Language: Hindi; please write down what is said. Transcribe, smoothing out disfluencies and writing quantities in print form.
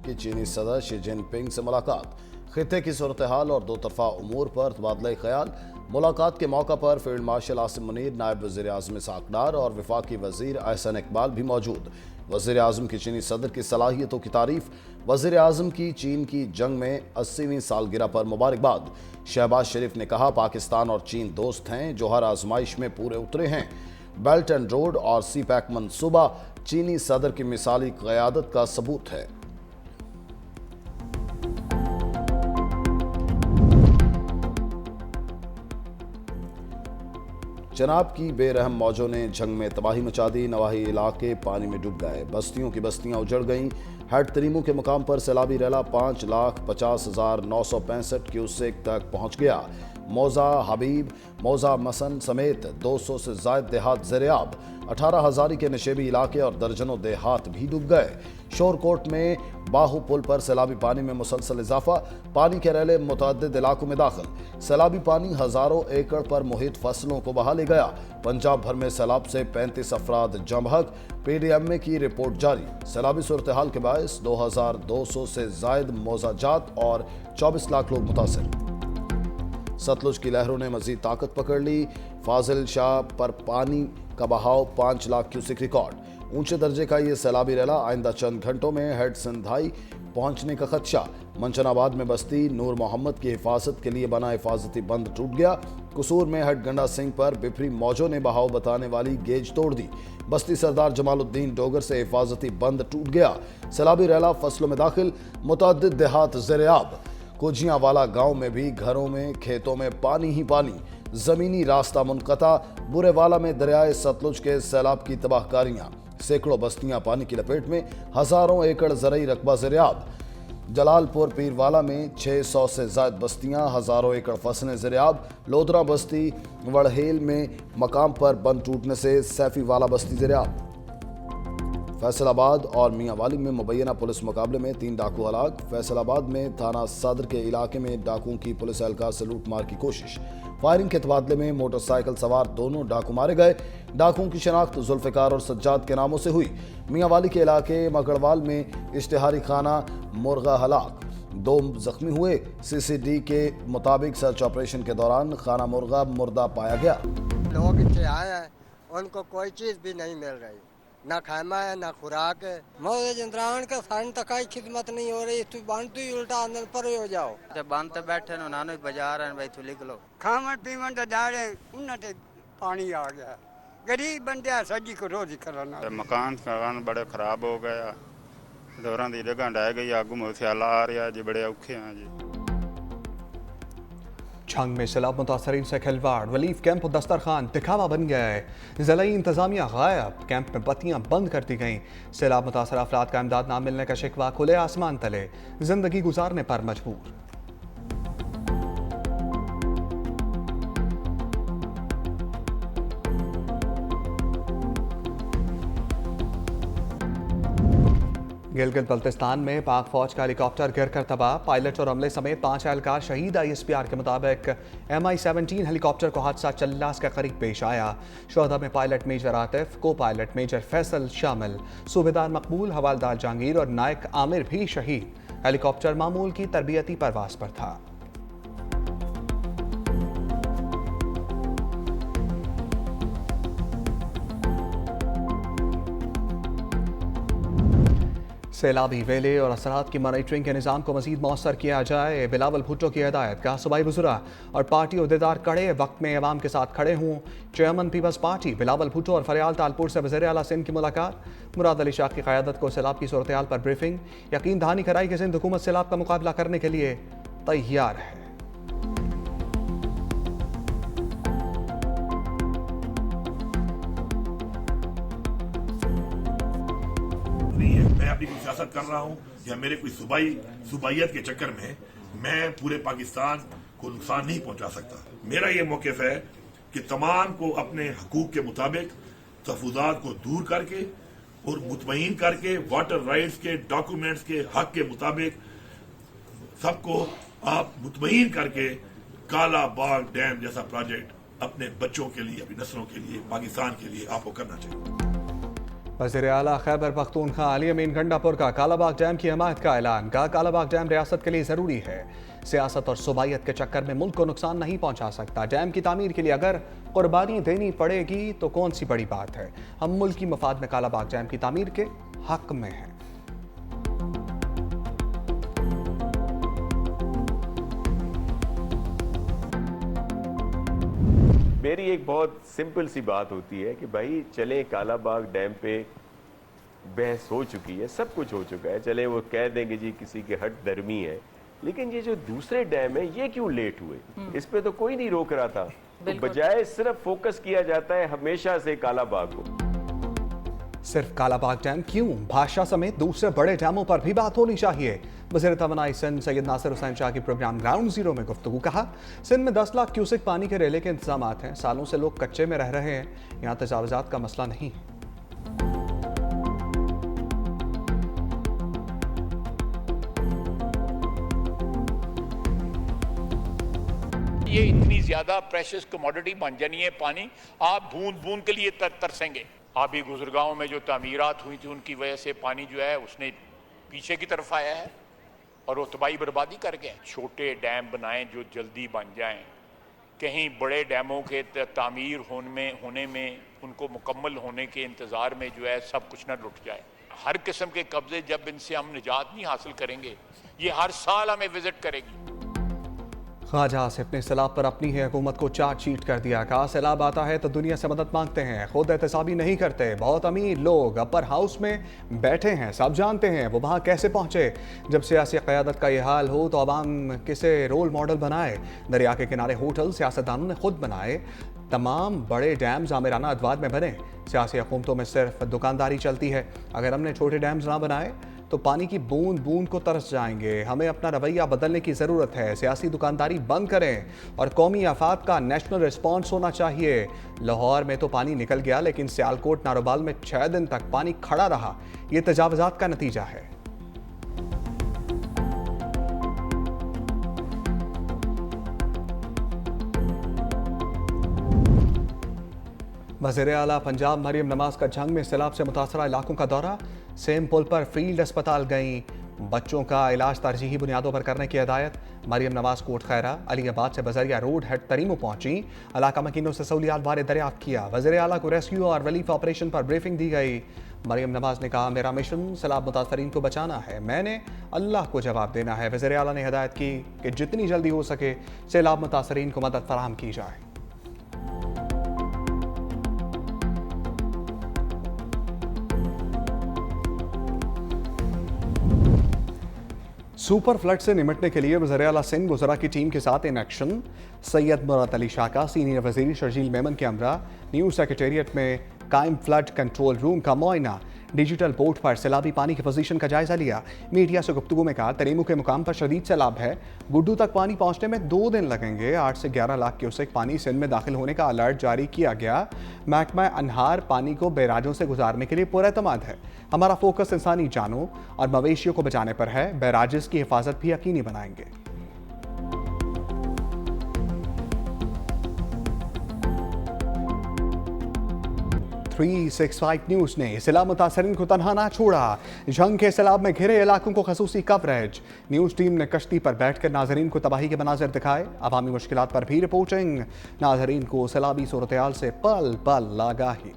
की चीनी सदर शी जिनपिंग से मुलाकात। खित्ते की सूरत हाल और दो तरफा उमूर पर तबादला ख्याल। मुलाकात के मौका पर फील्ड मार्शल आसिम मुनीर, नायब वज़ीर आज़म इसहाक डार और वफाकी वज़ीर अहसन इकबाल भी मौजूद। वज़ीर आज़म की चीनी सदर की सलाहियतों की तारीफ। वज़ीर आज़म की चीन की जंग में 80वीं सालगिरह पर मुबारकबाद। शहबाज शरीफ ने कहा, पाकिस्तान और चीन दोस्त हैं जो हर आजमाइश में पूरे उतरे हैं। बेल्ट एंड रोड और सी पैक मनसूबा चीनी सदर की मिसाली क़यादत का सबूत है। चनाब की बेरहम मौजों ने जंग में तबाही मचा दी। नवाही इलाके पानी में डूब गए। बस्तियों की बस्तियां उजड़ गईं। हेड तरीमू के मुकाम पर सैलाबी रैला 5,50,965 क्यूसेक तक पहुंच गया। मौजा हबीब, मौजा मसन समेत 200 से जायद देहात ज़ेर-ए-आब। 18,000 के नशेबी इलाके और दर्जनों देहात भी डूब गए। शोरकोट में बाहू पुल पर सैलाबी पानी में मुसलसल इजाफा। पानी के रैले मुतअद्दिद इलाकों में दाखिल। सैलाबी पानी हजारों एकड़ पर मुहित फसलों को बहा ले गया। पंजाब भर में सैलाब से 35 अफराद जमहक। PDMA की रिपोर्ट जारी। सैलाबी सूरत हाल के बायस 2,200 से जायद मौजाजात और 24 लाख लोग मुतासर। सतलुज की लहरों ने मजीद ताकत पकड़ ली। फाजिल शाह पर पानी का बहाव 5 लाख क्यूसेक रिकॉर्ड। ऊंचे दर्जे का ये सैलाबी रैला आइंदा चंद घंटों में हेड सिंधाई पहुंचने का खदशा। मंचनाबाद में बस्ती नूर मोहम्मद की हिफाजत के लिए बना हिफाजती बंद टूट गया। कसूर में हेड गंडा सिंह पर बिफरी मौजों ने बहाव बताने वाली गेज तोड़ दी। बस्ती सरदार जमालुद्दीन डोगर से हिफाजती बंद टूट गया। सैलाबी रैला फसलों में दाखिल। मुतअद्दिद देहात ज़ेर-ए-आब। कुजियांवाला गांव में भी घरों में खेतों में पानी ही पानी। जमीनी रास्ता मुनक़ता। बुरेवाला में दरियाए सतलुज के सैलाब की तबाहकारियां। सैकड़ों बस्तियां पानी की लपेट में। हजारों एकड़ ज़रई रकबा ज़ेर-ए-आब। जलालपुर पीरवाला में 600 से ज़ायद बस्तियां, हजारों एकड़ फसलें ज़ेर-ए-आब। लोधरा बस्ती वड़हेल में मकाम पर बंद टूटने से सैफी वाला बस्ती ज़ेर-ए-आब। फैसलाबाद और मियांवाली में मुबैना पुलिस मुकाबले में 3 डाकू हलाक। फैसलाबाद में थाना सदर के इलाके में डाकुओं की पुलिस एहलकार से लूटमार की कोशिश। फायरिंग के तबादले में मोटरसाइकिल सवार दोनों डाकू मारे गए। डाकुओं की शनाख्त जुल्फिकार और सज्जाद के नामों से हुई। मियांवाली के इलाके मकड़वाल में इश्तिहारी खाना मुर्गा हलाक। 2 जख्मी हुए। CCD के मुताबिक सर्च ऑपरेशन के दौरान खाना मुर्गा मुर्दा पाया गया। लोग इतने आए हैं, उनको कोई चीज़ भी नहीं मिल रही, ना खाना है ना खुराक है। मोदी जिंद्रान का सान तक ही खिदमत नहीं हो रही। तू बांध तू उल्टा अंदर पर हो जाओ। जब बांध पे बैठे ना नानो बाजार है भाई, तू लिख लो खावन पीवन तो डाले उन्हें पानी आ गया। गरीब बंदे सजी को रोज करना। मकान बड़े खराब हो गया। दौरान दी जगह ढह गई। आगू में सियाला आ रहा जी, बड़े औखे हैं जी। जंग में सैलाब मुतासरीन से खिलवाड़। वलीफ कैंप और दस्तरखान दिखावा बन गया है। ज़िलाई इंतजामिया गायब। कैंप में बत्तियां बंद कर दी गईं। सैलाब मुतासर अफराद का इमदाद ना मिलने का शिकवा। खुले आसमान तले जिंदगी गुजारने पर मजबूर। गिलगित बल्तिस्तान में पाक फौज का हेलीकॉप्टर गिरकर तबाह। पायलट और अमले समेत 5 एहलकार शहीद। ISPR के मुताबिक MI-17 हेलीकॉप्टर को हादसा चल्लास के करीब पेश आया। शोहदा में पायलट मेजर आतिफ, को पायलट मेजर फैसल शामिल। सूबेदार मकबूल, हवालदार जहांगीर और नायक आमिर भी शहीद। हेलीकॉप्टर मामूल की तरबियती परवाज पर था। सैलाबी वेले और असरात की मॉनिटरिंग के निज़ाम को मज़ीद मौसर किया जाए। बिलावल भुट्टो की हिदायत। कहा, सूबाई वज़रा और पार्टी अहदेदार कड़े वक्त में अवाम के साथ खड़े हों। Chairman Peoples Party Bilawal Bhutto और फरियाल तालपुर से वज़ीर आला सिंध की मुलाकात। मुराद अली शाह की क़यादत को सैलाब की सूरत हाल पर ब्रीफिंग। यकीन दहानी कराई कि सिंध हुकूमत सैलाब का मुकाबला करने के लिए तैयार है। मैं अपनी कोई सियासत कर रहा हूँ या मेरे कोई सूबाइयत के चक्कर में मैं पूरे पाकिस्तान को नुकसान नहीं पहुंचा सकता। मेरा ये मौक़िफ़ है कि तमाम को अपने हकूक के मुताबिक तहफ़्फ़ुज़ात को दूर करके और मुतमईन करके वाटर राइट्स के डॉक्यूमेंट्स के हक के मुताबिक सबको आप मुतमईन करके काला बाग डैम जैसा प्रोजेक्ट अपने बच्चों के लिए, अपनी नस्लों के लिए, पाकिस्तान के लिए आपको करना चाहिए। वज़ीर आला खैबर पख्तूनख्वा अली अमीन गंडापुर का कालाबाग डैम की हमायत का ऐलान। कहा कालाबाग डैम रियासत के लिए ज़रूरी है, सियासत और सूबाइयत के चक्कर में मुल्क को नुकसान नहीं पहुंचा सकता। डैम की तामीर के लिए अगर कुर्बानी देनी पड़ेगी तो कौन सी बड़ी बात है। हम मुल्क की मफाद में कालाबाग डैम की तामीर के हक में हैं। मेरी एक बहुत सिंपल सी बात होती है कि भाई चले कालाबाग डैम पे बहस हो चुकी है, सब कुछ हो चुका है, चले वो कह देंगे जी किसी के हट दरमी है, लेकिन ये जो दूसरे डैम है ये क्यों लेट हुए, इस पे तो कोई नहीं रोक रहा था। तो बजाय सिर्फ फोकस किया जाता है हमेशा से कालाबाग को। सिर्फ कालाबाग डैम क्यों, भाषा समेत दूसरे बड़े डैमों पर भी बात होनी चाहिए। वज़ीर तवानाई सिंध सैयद नासिर हुसैन शाह की प्रोग्राम ग्राउंड जीरो में गुफ्तगू। कहा सिंध में 10 लाख क्यूसेक पानी के रेले के इंतजाम हैं, सालों से लोग कच्चे में रह रहे हैं, यहाँ तजावुजात का मसला नहीं है। ये इतनी ज्यादा प्रेशियस कमोडिटी बन जानी है पानी, आप बूंद बूंद के लिए तरसेंगे। आबी गुजरगांव में जो तामीरात हुई थी उनकी वजह से पानी जो है उसने पीछे की तरफ आया है और वो तबाही बर्बादी कर गए। छोटे डैम बनाएं जो जल्दी बन जाएं, कहीं बड़े डैमों के तामीर होने में उनको मुकम्मल होने के इंतज़ार में जो है सब कुछ न लुट जाए। हर किस्म के कब्जे जब इनसे हम निजात नहीं हासिल करेंगे, ये हर साल हमें विजिट करेगी। ख्वाजा आसिफ ने सैलाब पर अपनी ही हुकूमत को चार्जशीट कर दिया। कहा सैलाब आता है तो दुनिया से मदद मांगते हैं, खुद एहतसाबी नहीं करते। बहुत अमीर लोग अपर हाउस में बैठे हैं, सब जानते हैं वो वहाँ कैसे पहुँचे। जब सियासी क़यादत का ये हाल हो तो अवाम किसे रोल मॉडल बनाए। दरिया के किनारे होटल सियासतदानों ने खुद बनाए, तमाम बड़े डैम्स आमिराना अदवार में बने। सियासी हुकूमतों में सिर्फ दुकानदारी चलती है। अगर हमने छोटे डैम्स ना बनाए तो पानी की बूंद बूंद को तरस जाएंगे। हमें अपना रवैया बदलने की ज़रूरत है। सियासी दुकानदारी बंद करें और कौमी आफात का नेशनल रिस्पॉन्स होना चाहिए। लाहौर में तो पानी निकल गया, लेकिन सियालकोट नारोबाल में 6 दिन तक पानी खड़ा रहा। ये तजावुजात का नतीजा है। वज़ीर आला पंजाब मरियम नवाज का जंग में सैलाब से मुतासरा इलाकों का दौरा। सेम पुल पर फील्ड अस्पताल गईं। बच्चों का इलाज तरजीही बुनियादों पर करने की हिदायत। मरियम नवाज कोट खैरा अलीबाद से बजरिया रोड हेड तरीमो पहुंची, इलाका मकीनों से सहूलियात बारे दरियाफ्त किया। वज़ीर आला को रेस्क्यू और रिलीफ ऑपरेशन पर ब्रीफिंग दी गई। मरियम नवाज ने कहा मेरा मिशन सैलाब मुतासरीन को बचाना है, मैंने अल्लाह को जवाब देना है। वज़ीर आला ने हिदायत की कि जितनी जल्दी हो सके सैलाब मुतासरीन को मदद फराहम की जाए। सुपर फ्लड से निपटने के लिए वज़ीर आला सिंध वज़रा की टीम के साथ इन एक्शन। सैयद मुराद अली शाह का सीनियर वज़ीर शर्जील मेमन के हमरा न्यू सेक्रेटेरिएट में कायम फ्लड कंट्रोल रूम का मुआयना। डिजिटल बोर्ड पर सैलाबी पानी की पोजीशन का जायजा लिया। मीडिया से गुफ्तगू में कहा तरीमू के मुकाम पर शदीद सैलाब है, गुड्डू तक पानी पहुंचने में 2 दिन लगेंगे। 8 से 11 लाख क्यूसेक पानी सिंध में दाखिल होने का अलर्ट जारी किया गया। महकमा अनहार पानी को बैराजों से गुजारने के लिए पुरएतमाद है। हमारा फोकस इंसानी जानों और मवेशियों को बचाने पर है। बैराजेस की हिफाजत भी यकीनी बनाएंगे। 365 न्यूज़ ने सैलाब मुतासरीन को तनहा ना छोड़ा। जंग के सैलाब में घिरे इलाकों को खसूसी कवरेज। न्यूज़ टीम ने कश्ती पर बैठकर नाजरीन को तबाही के मनाजिर दिखाए। अवामी मुश्किलात पर भी रिपोर्टिंग। नाजरीन को सैलाबी सूरत हाल से पल पल आगाही।